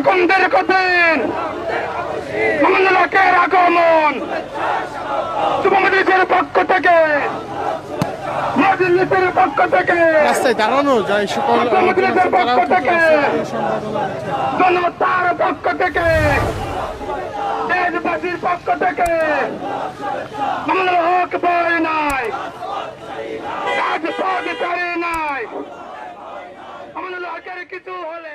এখন দীর্ঘদিন লোকের আগমন যুবমজলিসের পক্ষ থেকে মজলিসের পক্ষ থেকে রাস্তায় দাঁড়ানো যায় সকল মজলিসের পক্ষ থেকে জনতার পক্ষ থেকে দেশবাসীর পক্ষ থেকে আমাদের হক পাই নাই কাজ পাওয়া নাই আমাদের হকের কিছু হলে